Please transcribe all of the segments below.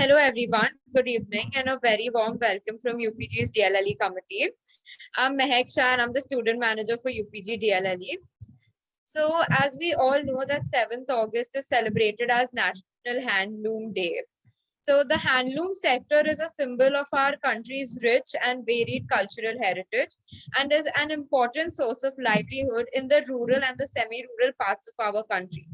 Hello everyone, good evening and a very warm welcome from UPG's DLLE committee. I'm Mehak Shah and I'm the student manager for UPG DLLE. So as we all know that 7th August is celebrated as National Handloom Day. So the handloom sector is a symbol of our country's rich and varied cultural heritage and is an important source of livelihood in the rural and the semi-rural parts of our country.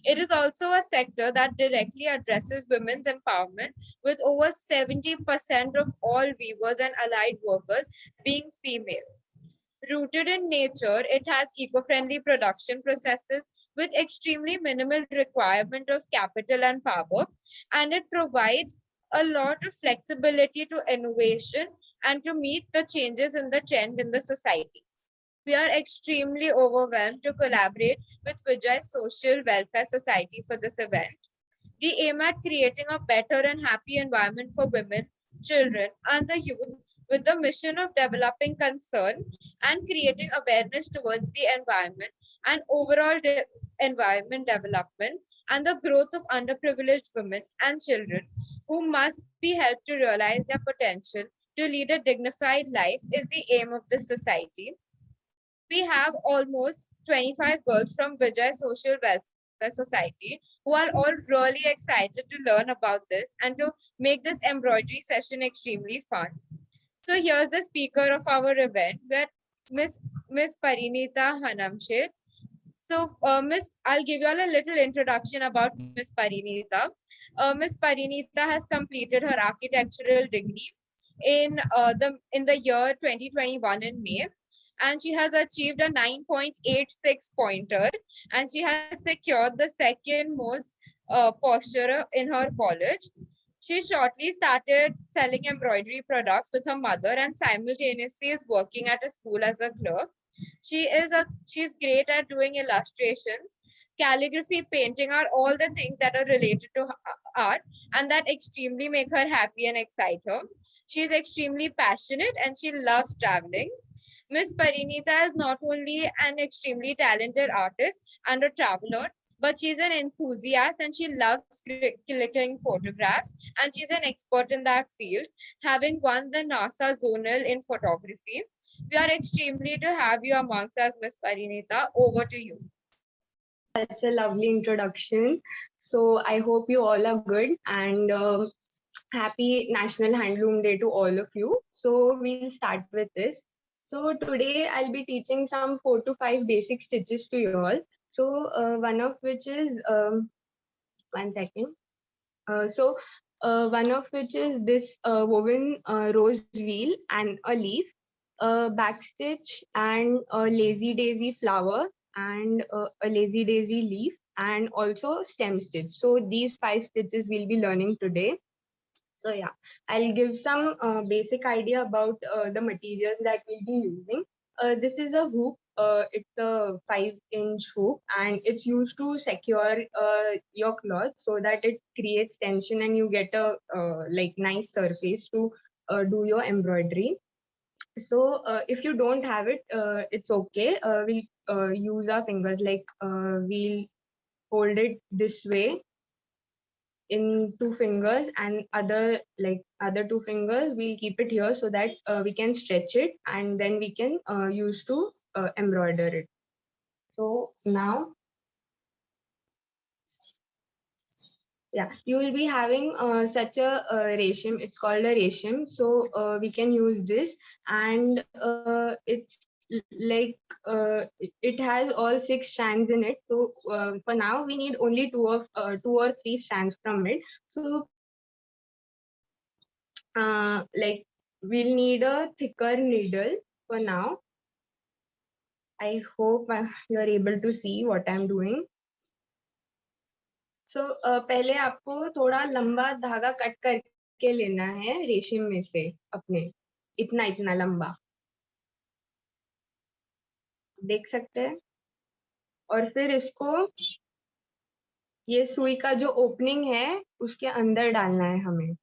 It is also a sector that directly addresses women's empowerment, with over 70% of all weavers and allied workers being female. Rooted in nature, it has eco-friendly production processes with extremely minimal requirement of capital and power, and it provides a lot of flexibility to innovation and to meet the changes in the trend in the society. We are extremely overwhelmed to collaborate with Vijay Social Welfare Society for this event. We aim at creating a better and happy environment for women, children, and the youth with the mission of developing concern and creating awareness towards the environment and overall environment development and the growth of underprivileged women and children who must be helped to realize their potential to lead a dignified life is the aim of this society. We have almost 25 girls from Vijay Social Welfare Society who are all really excited to learn about this and to make this embroidery session extremely fun. So here's the speaker of our event, where Miss Parinita Hanamsheth. So, I'll give you all a little introduction about Miss Parinita. Miss Parinita has completed her architectural degree in the year 2021 in May, and she has achieved a 9.86 pointer, and she has secured the second most posture in her college. She shortly started selling embroidery products with her mother and simultaneously is working at a school as a clerk. She's great at doing illustrations. Calligraphy, painting are all the things that are related to art and that extremely make her happy and excite her. She's extremely passionate and she loves traveling. Miss Parinita is not only an extremely talented artist and a traveler, but she's an enthusiast and she loves clicking photographs, and she's an expert in that field, having won the NASA Zonal in photography. We are extremely to have you amongst us, Miss Parinita. Over to you. Such a lovely introduction. So I hope you all are good and happy National Handloom Day to all of you. So we'll start with this. So today I'll be teaching some 4 to 5 basic stitches to you all. So one of which is, one second. One of which is this woven rose wheel and a leaf, back stitch and a lazy daisy flower and a lazy daisy leaf and also stem stitch. So these 5 stitches we'll be learning today. So yeah, I'll give some basic idea about the materials that we'll be using. This is a hoop. It's a 5-inch hoop and it's used to secure your cloth so that it creates tension and you get a like nice surface to do your embroidery. So if you don't have it, it's okay. We'll use our fingers, like we'll hold it this way in 2 fingers, and other 2 fingers we'll keep it here so that we can stretch it and then we can use to embroider it. So now, yeah, you will be having such a reshim. It's called a reshim. So we can use this, and it's like it has all 6 strands in it. So for now we need only 2 or 3 strands from it. So like we'll need a thicker needle for now. I hope you're able to see what I'm doing. So पहले आपको थोड़ा लंबा धागा cut करके लेना है रेशम में से अपने, इतना इतना लंबा, देख सकते हैं. और फिर इसको ये सुई का जो ओपनिंग है उसके अंदर डालना है हमें.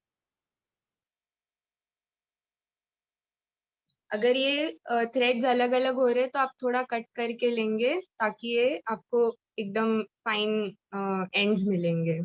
अगर ये थ्रेड्स अलग अलग हो रहे हैं तो आप थोड़ा कट करके लेंगे ताकि ये आपको एकदम फाइन एंड्स मिलेंगे.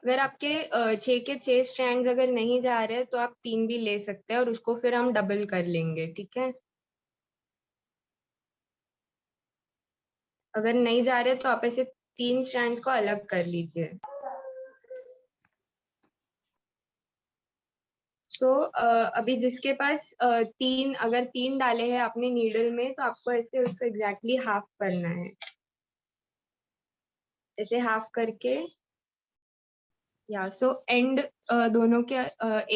अगर आपके 6 के 6 स्ट्रैंड्स अगर नहीं जा रहे तो आप 3 भी ले सकते हैं और उसको फिर हम डबल कर लेंगे, ठीक है। अगर नहीं जा रहे तो आप ऐसे 3 स्ट्रैंड्स को अलग कर लीजिए। सो अभी जिसके पास 3, अगर 3 डाले हैं आपने नीडल में, तो आपको ऐसे उसको एग्जैक्टली हाफ करना है। ऐसे हाफ करके या सो एंड दोनों के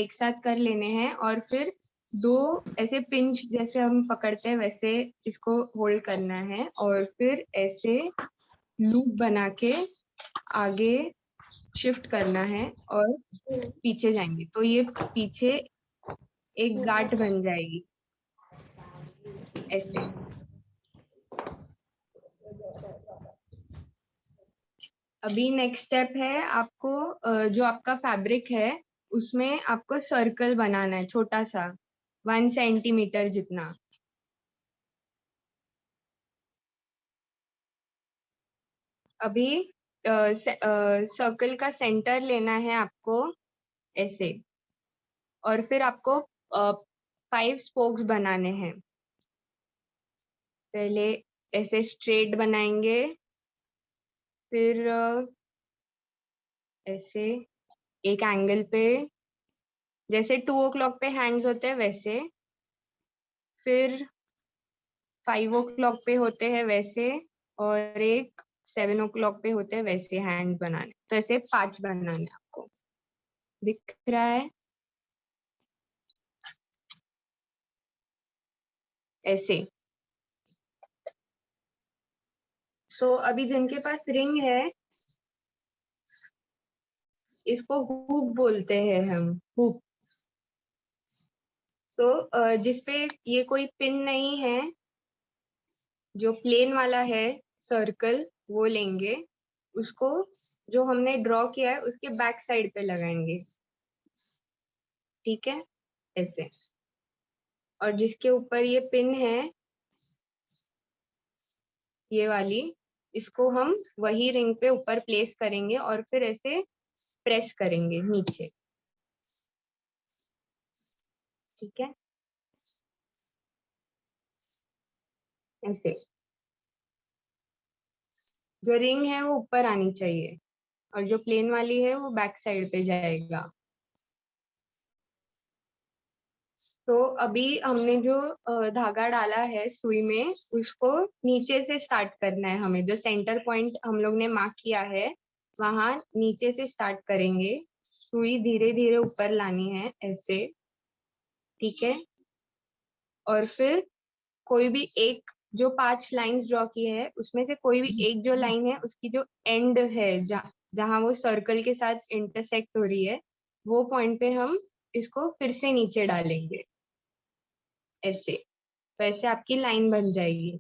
एक साथ कर लेने हैं और फिर 2 ऐसे पिंच जैसे हम पकड़ते हैं वैसे इसको होल्ड करना है और फिर ऐसे लूप बना के आगे शिफ्ट करना है और पीछे जाएंगे तो ये पीछे एक गांठ बन जाएगी ऐसे। अभी नेक्स्ट स्टेप है आपको जो आपका फैब्रिक है उसमें आपको सर्कल बनाना है, छोटा सा 1 सेंटीमीटर जितना। अभी सर्कल का सेंटर लेना है आपको ऐसे और फिर आपको 5 स्पोक्स बनाने हैं। पहले ऐसे स्ट्रेट बनाएंगे, फिर ऐसे एक एंगल पे, जैसे 2 o'clock पे हैंड्स होते हैं वैसे, फिर 5 o'clock पे होते हैं वैसे, और एक 7 o'clock पे होते हैं वैसे हैंड बनाने। तो ऐसे 5 बनाने आपको, दिख रहा है ऐसे। सो अभी जिनके पास रिंग है इसको हुक बोलते हैं हम, हुक। सो जिसपे ये कोई पिन नहीं है, जो प्लेन वाला है सर्कल वो लेंगे, उसको जो हमने ड्रॉ किया है उसके बैक साइड पे लगाएंगे, ठीक है ऐसे। और जिसके ऊपर ये पिन है ये वाली, इसको हम वही रिंग पे ऊपर प्लेस करेंगे और फिर ऐसे प्रेस करेंगे नीचे, ठीक है ऐसे। जो रिंग है वो ऊपर आनी चाहिए और जो प्लेन वाली है वो बैक साइड पे जाएगा। तो अभी हमने जो धागा डाला है सुई में उसको नीचे से स्टार्ट करना है हमें। जो सेंटर पॉइंट हम लोग ने मार्क किया है वहां नीचे से स्टार्ट करेंगे, सुई धीरे धीरे ऊपर लानी है ऐसे, ठीक है। और फिर कोई भी एक, जो 5 लाइंस ड्रॉ की है उसमें से कोई भी एक जो लाइन है उसकी जो एंड है जहां वो सर्कल के साथ इंटरसेक्ट हो रही है, वो पॉइंट पे हम इसको फिर से नीचे डालेंगे ऐसे। वैसे आपकी लाइन बन जाएगी।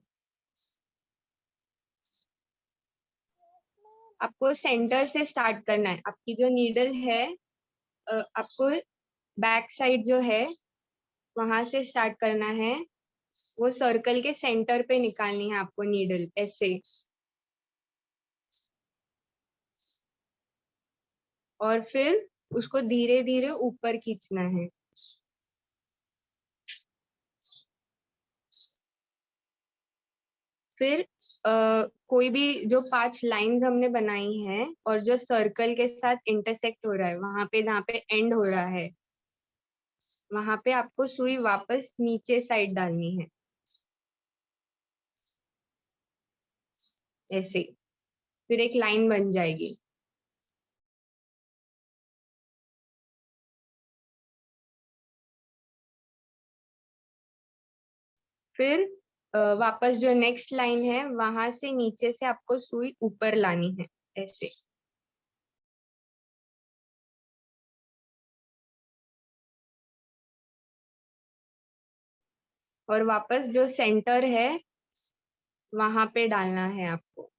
आपको सेंटर से स्टार्ट करना है। आपकी जो नीडल है आपको बैक साइड जो है वहां से स्टार्ट करना है, वो सर्कल के सेंटर पे निकालनी है आपको नीडल ऐसे। और फिर उसको धीरे धीरे ऊपर खींचना है। फिर कोई भी जो 5 लाइंस हमने बनाई हैं और जो सर्कल के साथ इंटरसेक्ट हो रहा है वहां पे, जहाँ पे एंड हो रहा है वहां पे आपको सुई वापस नीचे साइड डालनी है ऐसे। फिर एक लाइन बन जाएगी। फिर वापस जो नेक्स्ट लाइन है वहां से नीचे से आपको सुई ऊपर लानी है ऐसे। और वापस जो सेंटर है वहां पे डालना है आपको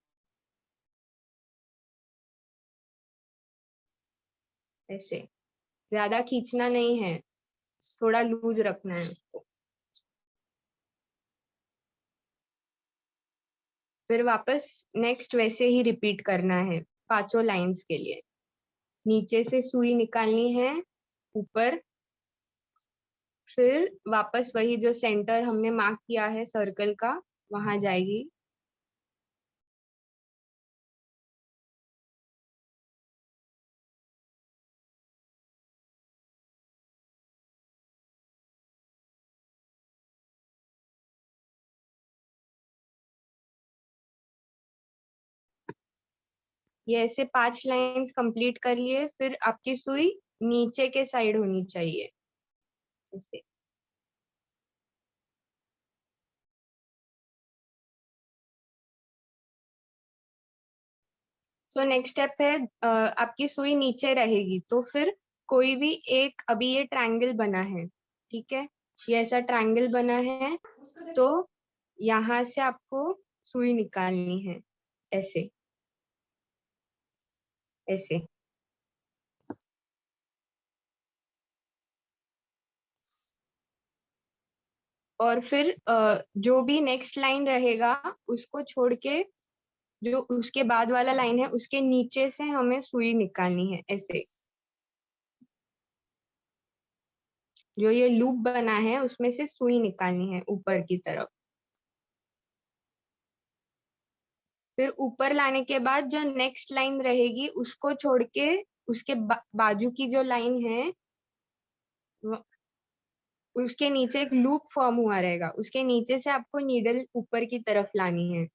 ऐसे। ज्यादा खींचना नहीं है, थोड़ा लूज रखना है उसको। फिर वापस नेक्स्ट वैसे ही रिपीट करना है 5 लाइंस के लिए। नीचे से सुई निकालनी है ऊपर, फिर वापस वही जो सेंटर हमने मार्क किया है सर्कल का वहां जाएगी। ये ऐसे 5 लाइंस कंप्लीट कर लिए, फिर आपकी सुई नीचे के साइड होनी चाहिए ऐसे। सो नेक्स्ट स्टेप है आपकी सुई नीचे रहेगी, तो फिर कोई भी एक, अभी ये ट्रायंगल बना है, ठीक है, ये ऐसा ट्रायंगल बना है, तो यहाँ से आपको सुई निकालनी है ऐसे ऐसे। और फिर जो भी नेक्स्ट लाइन रहेगा उसको छोड़ के जो उसके बाद वाला लाइन है उसके नीचे से हमें सुई निकालनी है ऐसे। जो ये लूप बना है उसमें से सुई निकालनी है ऊपर की तरफ। फिर ऊपर लाने के बाद जो नेक्स्ट लाइन रहेगी उसको छोड़ के उसके बाजू की जो लाइन है उसके नीचे एक लूप फॉर्म हुआ रहेगा, उसके नीचे से आपको नीडल ऊपर की तरफ लानी है।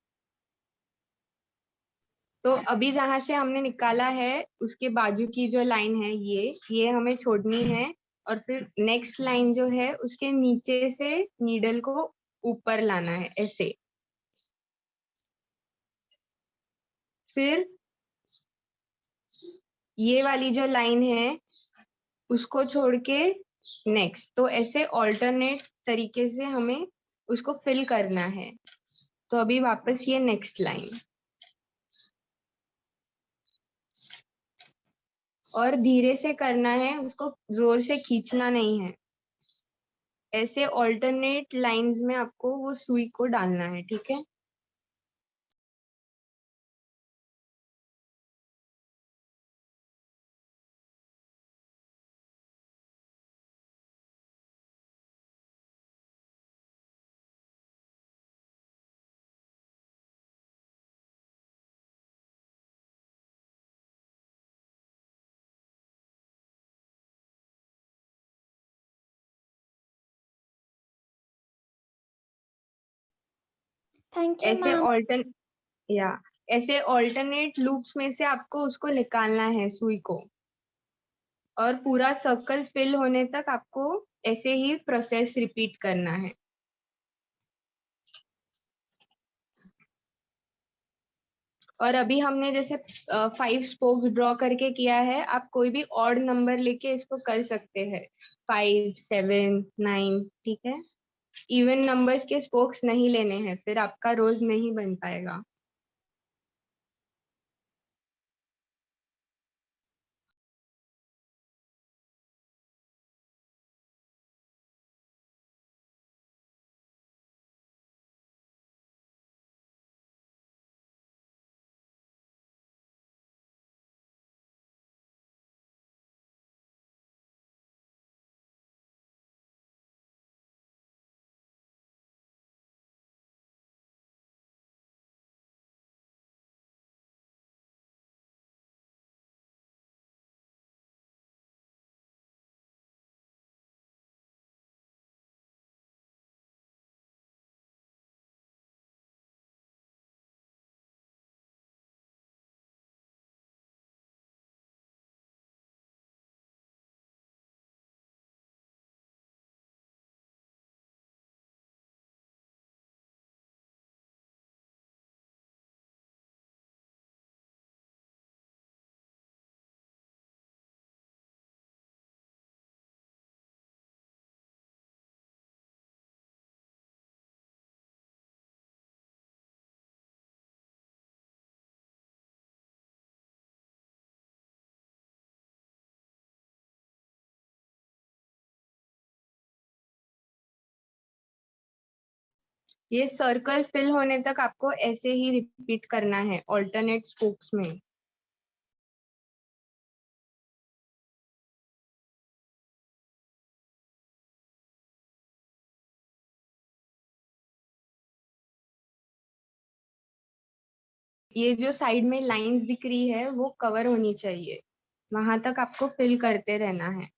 तो अभी जहां से हमने निकाला है उसके बाजू की जो लाइन है ये हमें छोड़नी है, और फिर नेक्स्ट लाइन जो है उसके नीचे से नीडल को ऊपर लाना है ऐसे। फिर ये वाली जो लाइन है उसको छोड़ के नेक्स्ट, तो ऐसे ऑल्टरनेट तरीके से हमें उसको फिल करना है। तो अभी वापस ये नेक्स्ट लाइन, और धीरे से करना है, उसको जोर से खींचना नहीं है। ऐसे ऑल्टरनेट लाइंस में आपको वो सुई को डालना है, ठीक है। थैंक यू ऐसे मैम। या ऐसे ऑल्टरनेट लूप्स में से आपको उसको निकालना है सुई को, और पूरा सर्कल फिल होने तक आपको ऐसे ही प्रोसेस रिपीट करना है। और अभी हमने जैसे 5 स्पोक्स ड्रॉ करके किया है, आप कोई भी ऑड नंबर लेके इसको कर सकते हैं, 5, 7, 9, ठीक है। इवन नंबर्स के स्पोक्स नहीं लेने हैं, फिर आपका रोज नहीं बन पाएगा। ये सर्कल फिल होने तक आपको ऐसे ही रिपीट करना है ऑल्टरनेट स्पोक्स में। ये जो साइड में लाइंस दिख रही है वो कवर होनी चाहिए, वहां तक आपको फिल करते रहना है।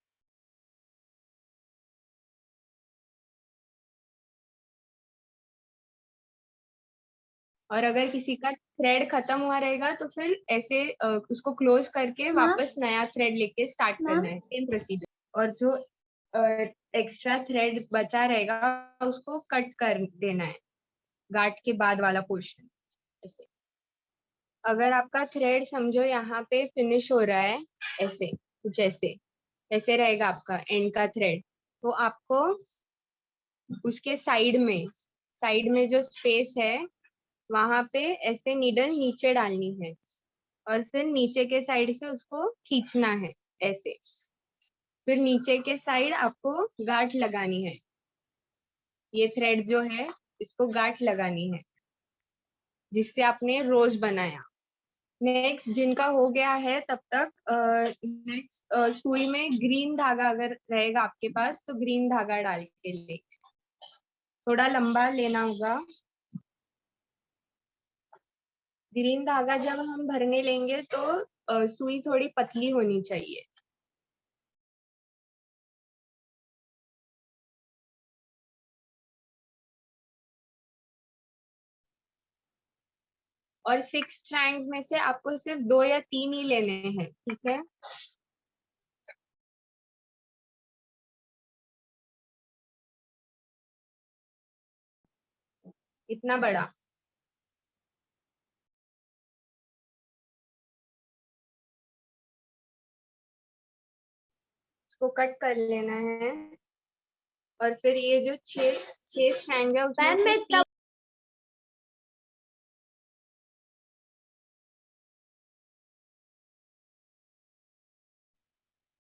और अगर किसी का थ्रेड खत्म हुआ रहेगा तो फिर ऐसे उसको क्लोज करके वापस नया थ्रेड लेके स्टार्ट करना है, सेम प्रोसीजर। और जो एक्स्ट्रा थ्रेड बचा रहेगा उसको कट कर देना है, गांठ के बाद वाला पोर्शन। ऐसे अगर आपका थ्रेड समझो यहाँ पे फिनिश हो रहा है, ऐसे कुछ ऐसे ऐसे रहेगा आपका एंड का थ्रेड, तो आपको उसके साइड में जो स्पेस है वहां पे ऐसे नीडल नीचे डालनी है और फिर नीचे के साइड से उसको खींचना है ऐसे। फिर नीचे के साइड आपको गांठ लगानी है, ये थ्रेड जो है इसको गांठ लगानी है जिससे आपने रोज बनाया। नेक्स्ट जिनका हो गया है तब तक नेक्स्ट सुई में ग्रीन धागा अगर रहेगा आपके पास तो ग्रीन धागा डाल के ले, थोड़ा लंबा लेना होगा। ग्रीन धागा जब हम भरने लेंगे तो सुई थोड़ी पतली होनी चाहिए। और 6 स्ट्रैंड्स में से आपको सिर्फ 2 या 3 ही लेने हैं, ठीक है। इतना बड़ा इसको कट कर लेना है और फिर ये जो 6 स्ट्रैंड है उसमें से 3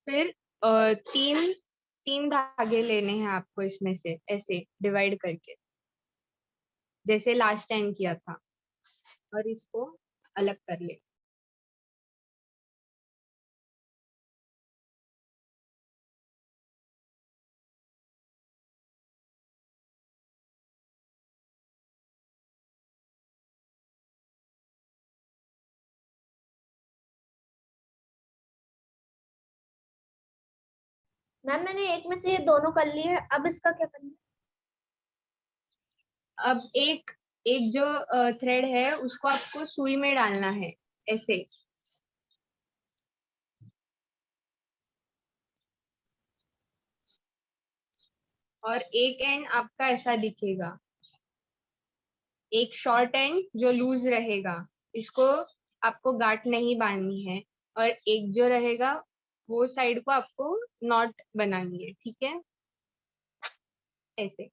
फिर 3 धागे लेने हैं आपको इसमें से, ऐसे डिवाइड करके जैसे लास्ट टाइम किया था, और इसको अलग कर ले। मैम मैंने एक में से ये दोनों कर लिए है, अब इसका क्या करना है? अब एक एक जो थ्रेड है उसको आपको सुई में डालना है ऐसे, और एक एंड आपका ऐसा दिखेगा, एक शॉर्ट एंड जो लूज रहेगा, इसको आपको गांठ नहीं बांधनी है, और एक जो रहेगा वो साइड को आपको नॉट बनानी है, ठीक है। ऐसे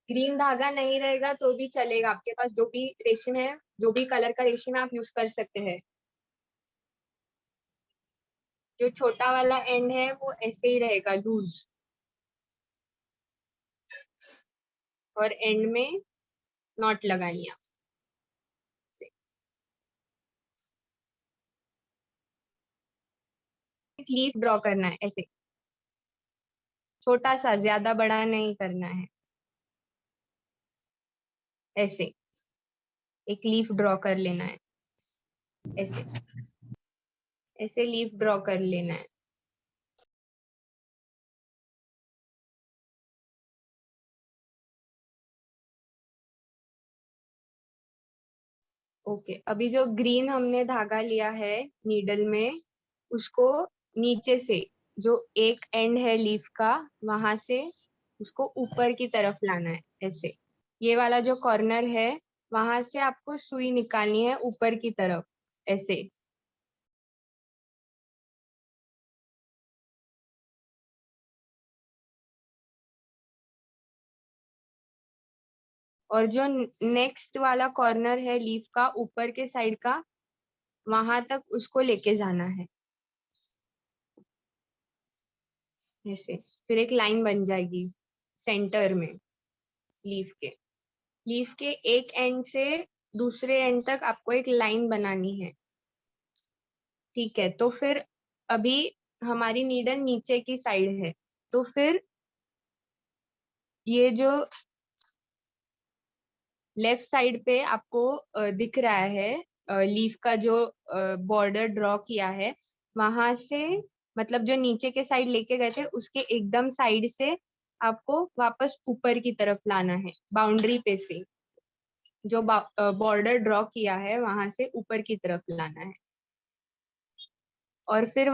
ग्रीन धागा नहीं रहेगा तो भी चलेगा, आपके पास जो भी रेशम है, जो भी कलर का रेशम है आप यूज कर सकते हैं। जो छोटा वाला एंड है वो ऐसे ही रहेगा लूज, और एंड में नॉट लगानी है। लीफ ड्रॉ करना है ऐसे, छोटा सा, ज्यादा बड़ा नहीं करना है। ऐसे एक लीफ ड्रॉ कर लेना है, ऐसे ऐसे लीफ ड्रॉ कर लेना है। ओके, अभी जो ग्रीन हमने धागा लिया है नीडल में, उसको नीचे से जो एक एंड है लीफ का वहां से उसको ऊपर की तरफ लाना है ऐसे। ये वाला जो कॉर्नर है वहां से आपको सुई निकालनी है ऊपर की तरफ ऐसे। और जो नेक्स्ट वाला कॉर्नर है लीफ का ऊपर के साइड का, वहां तक उसको लेके जाना है ऐसे। फिर एक लाइन बन जाएगी सेंटर में लीफ के एक एंड से दूसरे एंड तक आपको एक लाइन बनानी है, ठीक है। तो फिर अभी हमारी नीडल नीचे की साइड है, तो फिर ये जो लेफ्ट साइड पे आपको दिख रहा है लीफ का जो बॉर्डर ड्रॉ किया है, वहां से मतलब जो नीचे के साइड लेके गए थे उसके एकदम साइड से आपको वापस ऊपर की तरफ लाना है, बाउंड्री पे से जो बॉर्डर ड्रॉ किया है वहां से ऊपर की तरफ लाना है। और फिर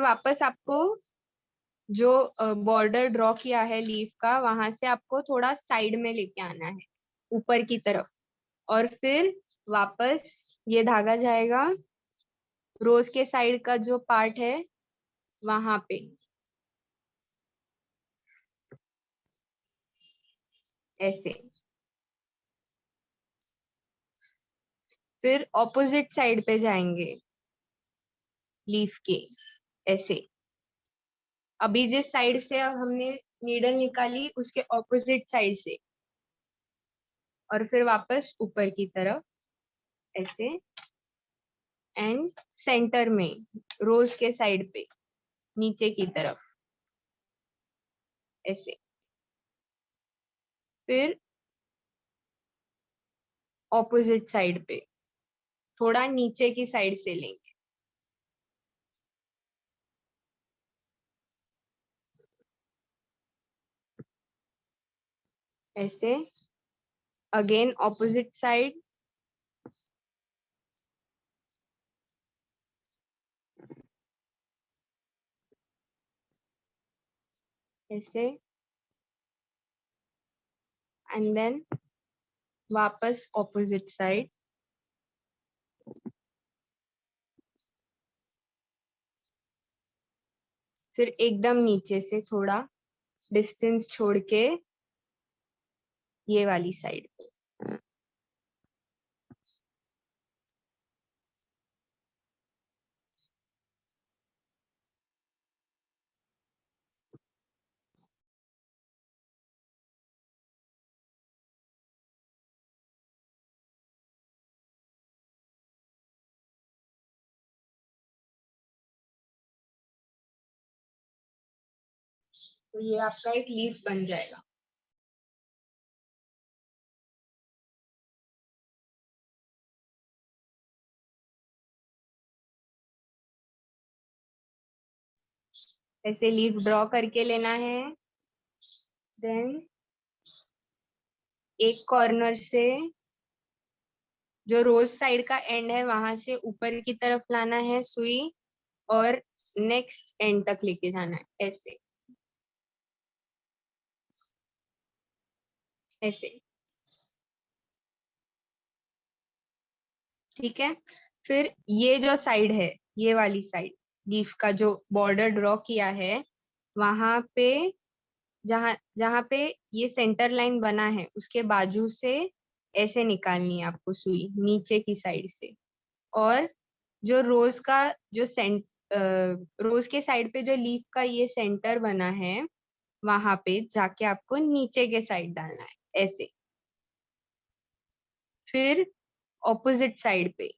वापस आपको जो बॉर्डर ड्रॉ किया है लीफ का वहां से आपको थोड़ा साइड में लेके आना है ऊपर की तरफ, और फिर वापस ये धागा जाएगा रोज के साइड का जो पार्ट है वहां पे, ऐसे। फिर ऑपोजिट साइड पे जाएंगे लीफ के, ऐसे। अभी जिस साइड से हमने नीडल निकाली उसके ऑपोजिट साइड से, और फिर वापस ऊपर की तरफ ऐसे, एंड सेंटर में रोज के साइड पे नीचे की तरफ ऐसे। फिर ऑपोजिट साइड पे थोड़ा नीचे की साइड से लेंगे, ऐसे। अगेन ऑपोजिट साइड, ऐसे, एंड देन वापस ऑपोजिट साइड। फिर एकदम नीचे से थोड़ा डिस्टेंस छोड़ के ये वाली साइड पे। तो ये आपका एक लीफ बन जाएगा। ऐसे लीफ ड्रॉ करके लेना है। देन एक कॉर्नर से जो रोज साइड का एंड है वहां से ऊपर की तरफ लाना है सुई, और नेक्स्ट एंड तक लेके जाना है, ऐसे ऐसे। ठीक है। फिर ये जो साइड है, ये वाली साइड लीफ का जो बॉर्डर ड्रॉ किया है वहां पे, जहां जहां पे ये सेंटर लाइन बना है उसके बाजू से ऐसे निकालनी है आपको सुई नीचे की साइड से। और जो रोज का जो रोज के साइड पे जो लीफ का ये सेंटर बना है वहां पे जाके आपको नीचे के साइड डालना है, ऐसे। फिर ऑपोजिट साइड पे,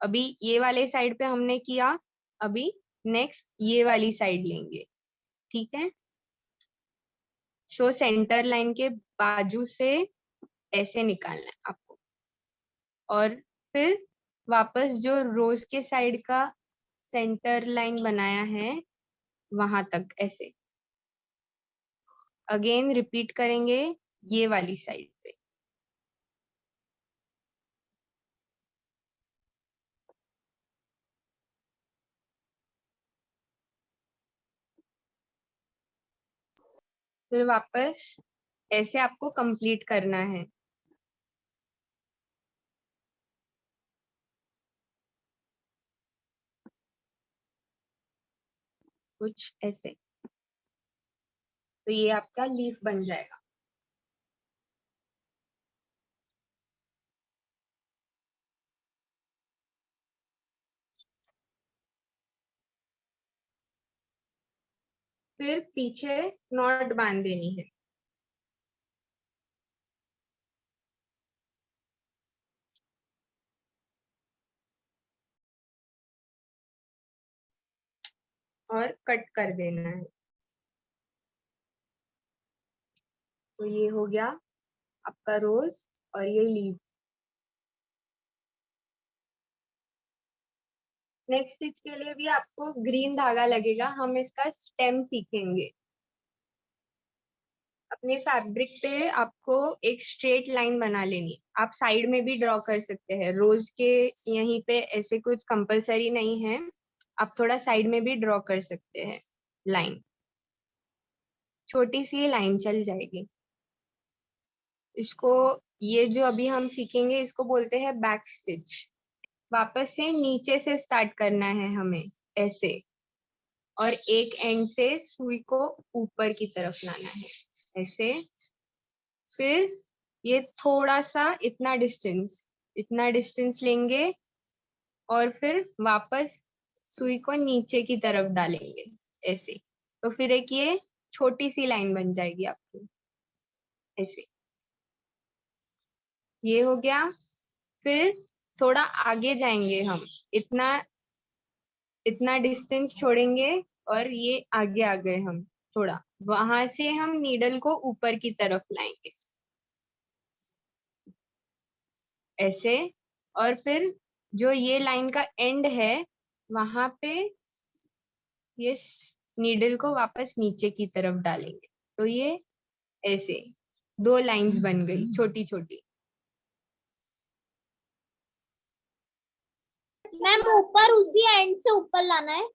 अभी ये वाले साइड पे हमने किया, अभी नेक्स्ट ये वाली साइड लेंगे। ठीक है। सो सेंटर लाइन के बाजू से ऐसे निकालना है आपको, और फिर वापस जो रोज के साइड का सेंटर लाइन बनाया है वहां तक ऐसे। अगेन रिपीट करेंगे ये वाली साइड पे। फिर वापस ऐसे आपको कंप्लीट करना है। कुछ ऐसे। तो ये आपका लीफ बन जाएगा। फिर पीछे नॉट बांध देनी है। और कट कर देना है। तो ये हो गया आपका रोज और ये लीफ। नेक्स्ट स्टिच के लिए भी आपको ग्रीन धागा लगेगा, हम इसका स्टेम सीखेंगे। अपने फैब्रिक पे आपको एक स्ट्रेट लाइन बना लेनी, आप साइड में भी ड्रॉ कर सकते हैं, रोज के यहीं पे ऐसे कुछ कंपलसरी नहीं है, आप थोड़ा साइड में भी ड्रॉ कर सकते हैं लाइन, छोटी सी लाइन चल जाएगी। इसको, ये जो अभी हम सीखेंगे इसको बोलते हैं बैक स्टिच। वापस से नीचे से स्टार्ट करना है हमें ऐसे, और एक एंड से सुई को ऊपर की तरफ लाना है ऐसे। फिर ये थोड़ा सा इतना डिस्टेंस लेंगे और फिर वापस सुई को नीचे की तरफ डालेंगे ऐसे। तो फिर एक ये छोटी सी लाइन बन जाएगी आपकी ऐसे। ये हो गया। फिर थोड़ा आगे जाएंगे हम, इतना डिस्टेंस छोड़ेंगे और ये आगे आ गए हम थोड़ा, वहां से हम नीडल को ऊपर की तरफ लाएंगे ऐसे। और फिर जो ये लाइन का एंड है वहां पे ये नीडल को वापस नीचे की तरफ डालेंगे। तो ये ऐसे 2 लाइंस बन गई छोटी छोटी। मैम ऊपर उसी एंड से ऊपर लाना है।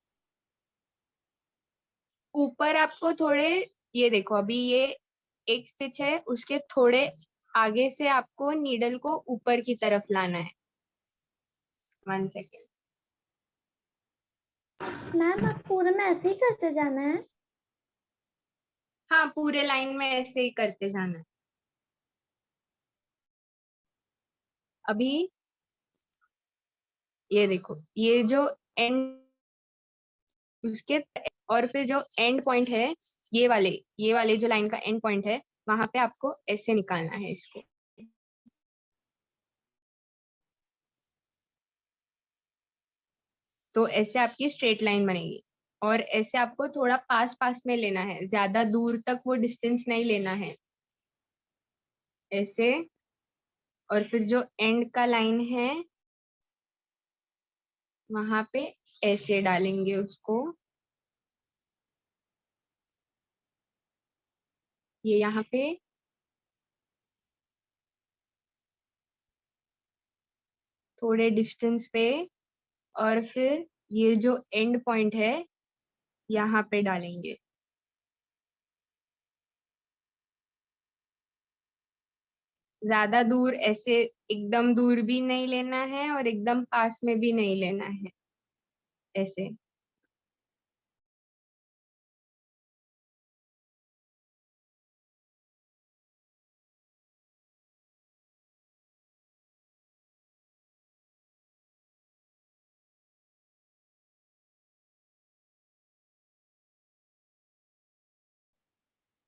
ऊपर आपको थोड़े, ये देखो अभी ये एक स्टिच है, उसके थोड़े आगे से आपको नीडल को ऊपर की तरफ लाना है। 1 सेकेंड। मैम आप पूरे में ऐसे ही करते जाना है। हाँ, पूरे लाइन में ऐसे ही करते जाना है। अभी ये देखो, ये जो एंड उसके, और फिर जो एंड पॉइंट है ये वाले जो लाइन का एंड पॉइंट है वहां पे आपको ऐसे निकालना है इसको। तो ऐसे आपकी स्ट्रेट लाइन बनेगी। और ऐसे आपको थोड़ा पास पास में लेना है, ज्यादा दूर तक वो डिस्टेंस नहीं लेना है ऐसे। और फिर जो एंड का लाइन है वहां पे ऐसे डालेंगे उसको। ये यहाँ पे थोड़े डिस्टेंस पे, और फिर ये जो एंड पॉइंट है यहाँ पे डालेंगे। ज्यादा दूर ऐसे, एकदम दूर भी नहीं लेना है और एकदम पास में भी नहीं लेना है ऐसे।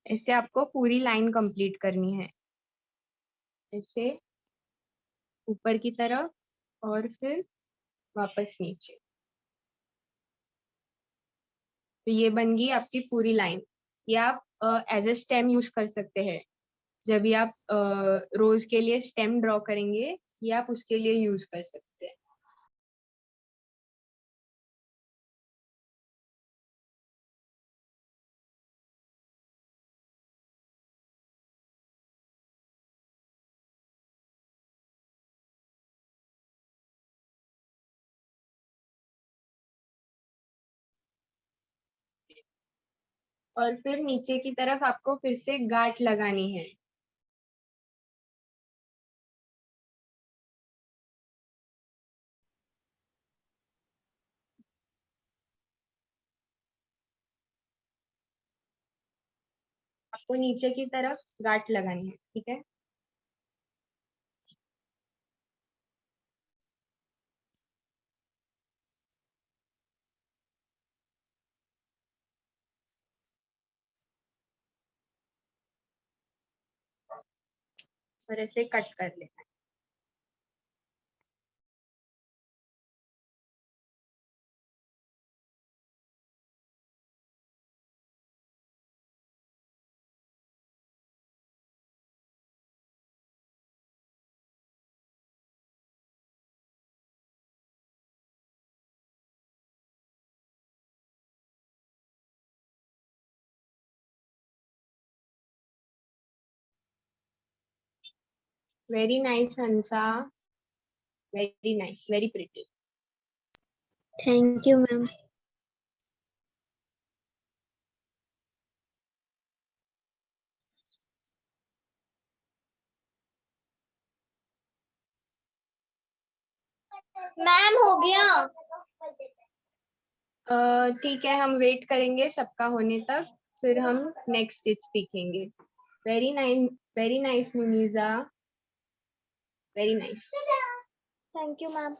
ऐसे आपको पूरी लाइन कंप्लीट करनी है ऐसे, ऊपर की तरफ और फिर वापस नीचे। तो ये बन गई आपकी पूरी लाइन। ये आप एज ए स्टेम यूज कर सकते हैं, जब भी आप रोज के लिए स्टेम ड्रॉ करेंगे ये आप उसके लिए यूज कर सकते हैं। और फिर नीचे की तरफ आपको फिर से गांठ लगानी है। आपको नीचे की तरफ गांठ लगानी है, ठीक है। और ऐसे कट कर लेना है। Very nice, Hansa. Very nice, very pretty. Thank you, ma'am. Ma'am हो गया। ठीक है, हम वेट करेंगे सबका होने तक, फिर हम नेक्स्ट स्टिच सीखेंगे। Very nice Muneeza, very nice. Thank you ma'am.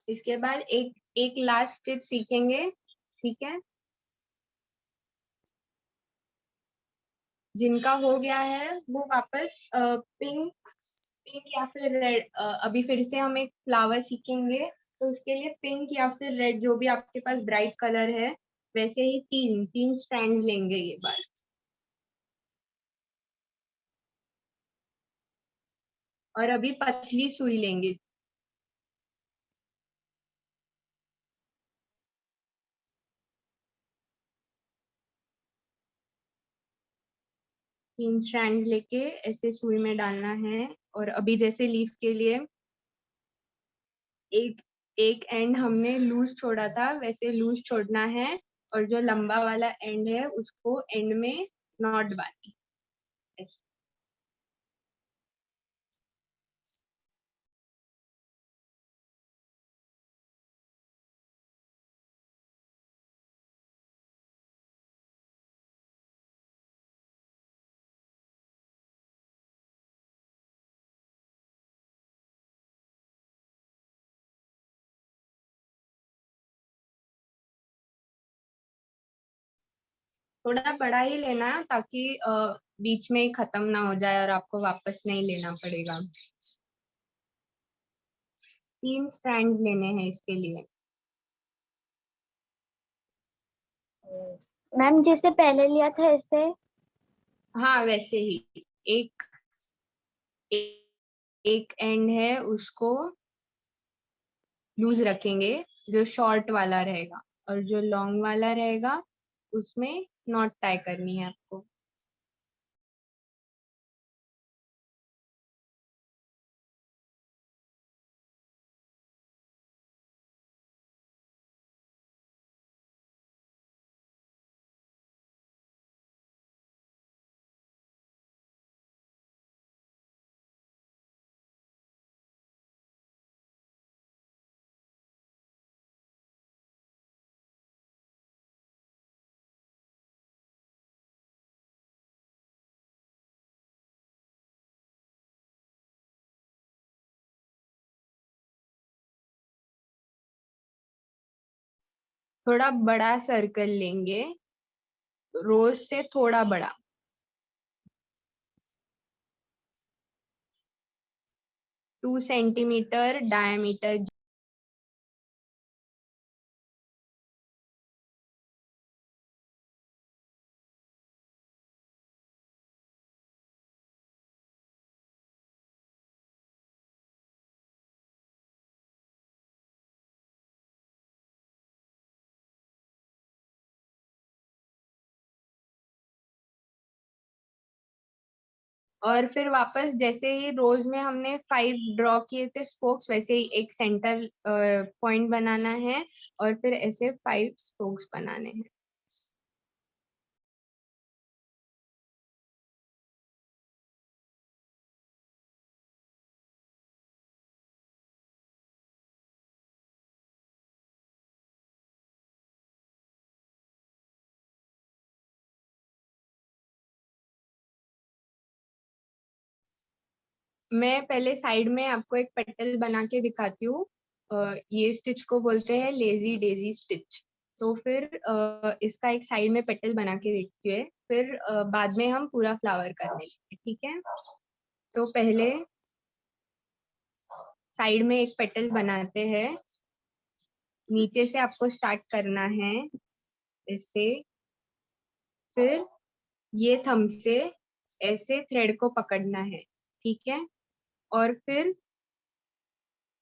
इसके बाद एक लास्ट स्टिच सीखेंगे, ठीक है। जिनका हो गया है वो वापस पिंक या फिर रेड, अभी फिर से हम एक फ्लावर सीखेंगे, तो उसके लिए पिंक या फिर रेड जो भी आपके पास ब्राइट कलर है, वैसे ही तीन स्ट्रैंड्स लेंगे ये बार। और अभी पतली सुई लेंगे। तीन स्ट्रैंड्स लेके ऐसे सुई में डालना है। और अभी जैसे लीफ के लिए एक एंड हमने लूज छोड़ा था, वैसे लूज छोड़ना है, और जो लंबा वाला एंड है उसको एंड में नॉट बांधनी। थोड़ा बड़ा ही लेना ताकि बीच में ही खत्म ना हो जाए और आपको वापस नहीं लेना पड़ेगा। 3 स्ट्रैंड्स लेने हैं इसके लिए। मैम जिसे पहले लिया था इससे। हाँ वैसे ही एक एक एंड है उसको लूज रखेंगे, जो शॉर्ट वाला रहेगा, और जो लॉन्ग वाला रहेगा उसमें नॉट टाई करनी है आपको। थोड़ा बड़ा सर्कल लेंगे, रोज से थोड़ा बड़ा, 2 सेंटीमीटर डायमीटर। और फिर वापस जैसे ही रोज में हमने 5 ड्रॉ किए थे स्पोक्स, वैसे ही एक सेंटर पॉइंट बनाना है और फिर ऐसे 5 स्पोक्स बनाने हैं। मैं पहले साइड में आपको एक पेटल बना के दिखाती हूँ। ये स्टिच को बोलते हैं लेजी डेजी स्टिच। तो फिर इसका एक साइड में पेटल बना के देखती है, फिर बाद में हम पूरा फ्लावर कर लेंगे, ठीक है। तो पहले साइड में एक पेटल बनाते हैं, नीचे से आपको स्टार्ट करना है इससे, फिर ये थंब से ऐसे थ्रेड को पकड़ना है, ठीक है। और फिर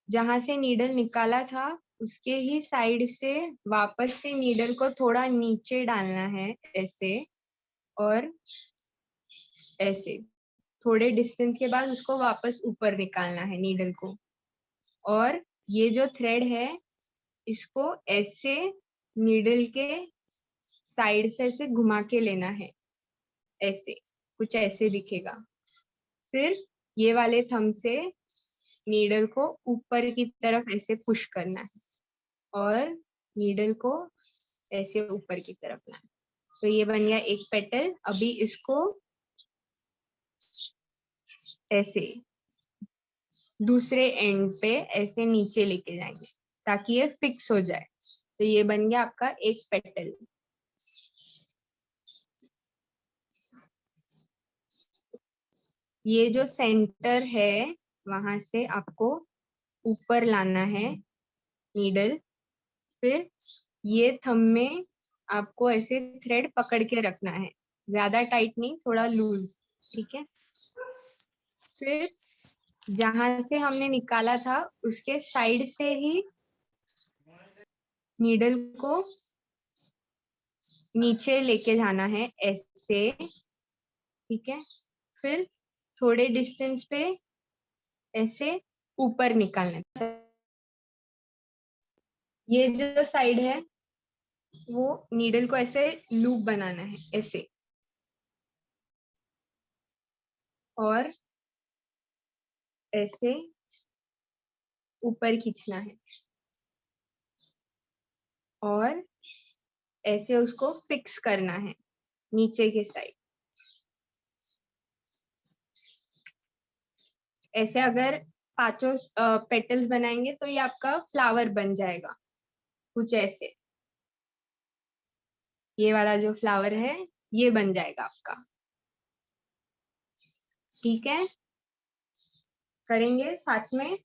जहां से नीडल निकाला था उसके ही साइड से वापस से नीडल को थोड़ा नीचे डालना है ऐसे, और ऐसे थोड़े डिस्टेंस के बाद उसको वापस ऊपर निकालना है नीडल को। और ये जो थ्रेड है इसको ऐसे नीडल के साइड से ऐसे घुमा के लेना है, ऐसे कुछ ऐसे दिखेगा। फिर ये वाले थंब से नीडल को ऊपर की तरफ ऐसे पुश करना है और नीडल को ऐसे ऊपर की तरफ लाना। तो ये बन गया एक पेटल। अभी इसको ऐसे दूसरे एंड पे ऐसे नीचे लेके जाएंगे ताकि ये फिक्स हो जाए। तो ये बन गया आपका एक पेटल। ये जो सेंटर है वहां से आपको ऊपर लाना है नीडल। फिर ये थंब में आपको ऐसे थ्रेड पकड़ के रखना है, ज्यादा टाइट नहीं, थोड़ा लूज, ठीक है। फिर जहां से हमने निकाला था उसके साइड से ही नीडल को नीचे लेके जाना है ऐसे, ठीक है। फिर थोड़े डिस्टेंस पे ऐसे ऊपर निकालना है। ये जो साइड है वो नीडल को ऐसे लूप बनाना है ऐसे, और ऐसे ऊपर खींचना है और ऐसे उसको फिक्स करना है नीचे के साइड। ऐसे अगर पांचों पेटल्स बनाएंगे तो ये आपका फ्लावर बन जाएगा कुछ ऐसे। ये वाला जो फ्लावर है ये बन जाएगा आपका, ठीक है। करेंगे साथ में।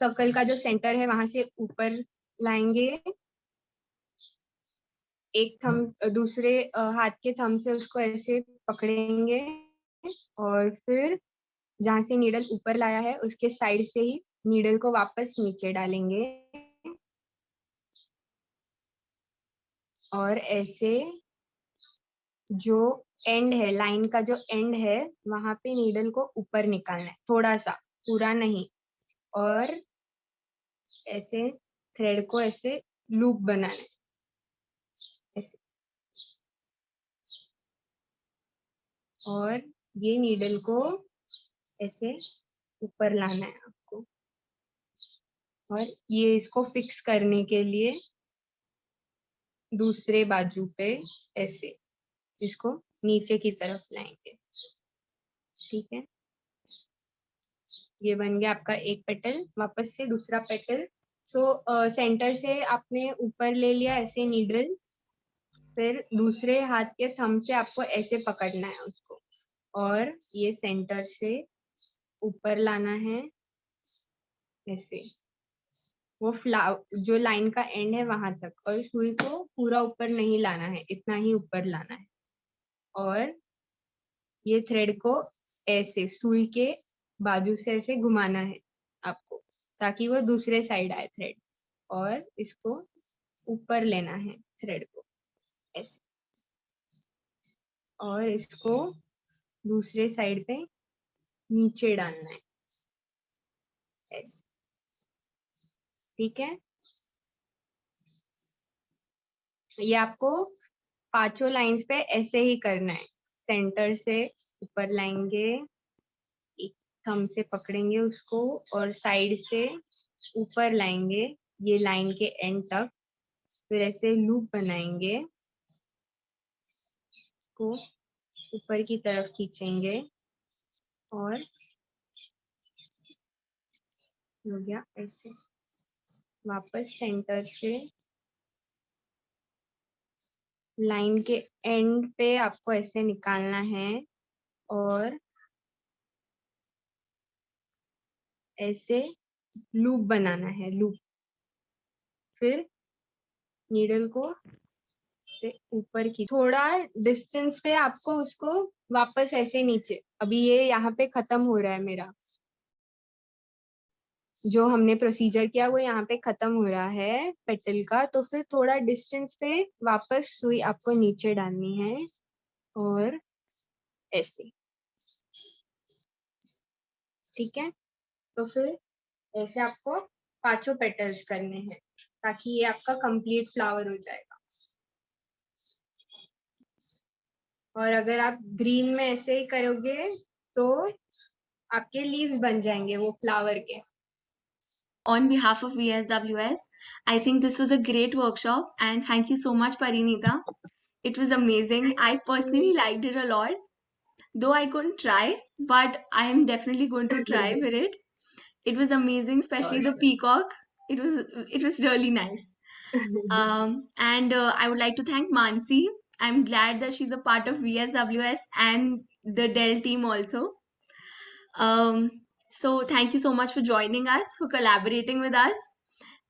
सर्कल का जो सेंटर है वहां से ऊपर लाएंगे, एक थंब दूसरे हाथ के थंब से उसको ऐसे पकड़ेंगे और फिर जहां से नीडल ऊपर लाया है उसके साइड से ही नीडल को वापस नीचे डालेंगे और ऐसे जो एंड है, लाइन का जो एंड है वहां पे नीडल को ऊपर निकालना है, थोड़ा सा, पूरा नहीं। और ऐसे थ्रेड को ऐसे लूप बनाना है ऐसे, और ये नीडल को ऐसे ऊपर लाना है आपको। और ये इसको फिक्स करने के लिए दूसरे बाजू पे ऐसे इसको नीचे की तरफ लाएंगे, ठीक है। ये बन गया आपका एक पेटल। वापस से दूसरा पेटल। सो सेंटर से आपने ऊपर ले लिया ऐसे नीडल, फिर दूसरे हाथ के थंब से आपको ऐसे पकड़ना है उसको और ये सेंटर से ऊपर लाना है ऐसे, वो फ्लावर जो लाइन का एंड है वहां तक, और सुई को पूरा ऊपर नहीं लाना है, इतना ही ऊपर लाना है। और ये थ्रेड को ऐसे सुई के बाजू से ऐसे घुमाना है आपको ताकि वो दूसरे साइड आए थ्रेड, और इसको ऊपर लेना है थ्रेड को ऐसे, और इसको दूसरे साइड पे नीचे डालना है ऐसे, ठीक है। ये आपको पांचों लाइंस पे ऐसे ही करना है। सेंटर से ऊपर लाएंगे, एक थंब से पकड़ेंगे उसको और साइड से ऊपर लाएंगे ये लाइन के एंड तक, फिर ऐसे लूप बनाएंगे, को ऊपर की तरफ खींचेंगे और हो गया ऐसे। वापस सेंटर से लाइन के एंड पे आपको ऐसे निकालना है और ऐसे लूप बनाना है, लूप। फिर नीडल को से ऊपर की थोड़ा डिस्टेंस पे आपको उसको वापस ऐसे नीचे, अभी ये यहाँ पे खत्म हो रहा है मेरा, जो हमने प्रोसीजर किया वो यहाँ पे खत्म हो रहा है पेटल का, तो फिर थोड़ा डिस्टेंस पे वापस सुई आपको नीचे डालनी है और ऐसे, ठीक है। तो फिर ऐसे आपको 5 पेटल्स करने हैं ताकि ये आपका कंप्लीट फ्लावर हो जाएगा। और अगर आप ग्रीन में ऐसे ही करोगे तो आपके लीव्स बन जाएंगे वो फ्लावर के। On behalf of VSWS, I think this was a great workshop and thank you so much, Parinita. It was amazing. I personally liked it a lot, though I couldn't try, but I am definitely going to try with it. It was amazing, especially the peacock. It was really nice. And I would like to thank Mansi. I'm glad that she's a part of VSWS and the Dell team also. So thank you so much for joining us, for collaborating with us,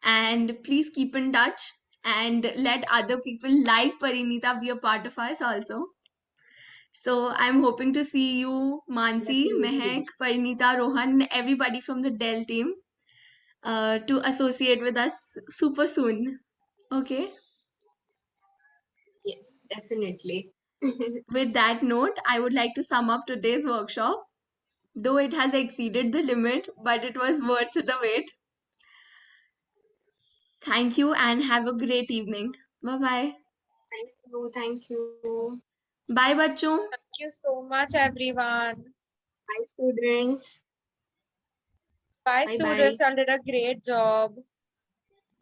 and please keep in touch and let other people like Parinita be a part of us also. So I'm hoping to see you, Mansi, Mehek, Parinita, Rohan, everybody from the Dell team to associate with us super soon. Okay. Yes, definitely. With that note, I would like to sum up today's workshop. Though it has exceeded the limit, but it was worth the wait. Thank you and have a great evening. Bye-bye. Thank you. Bye, बच्चों. Thank you so much, everyone. Bye, students. Bye, Bye-bye. students. You did a great job.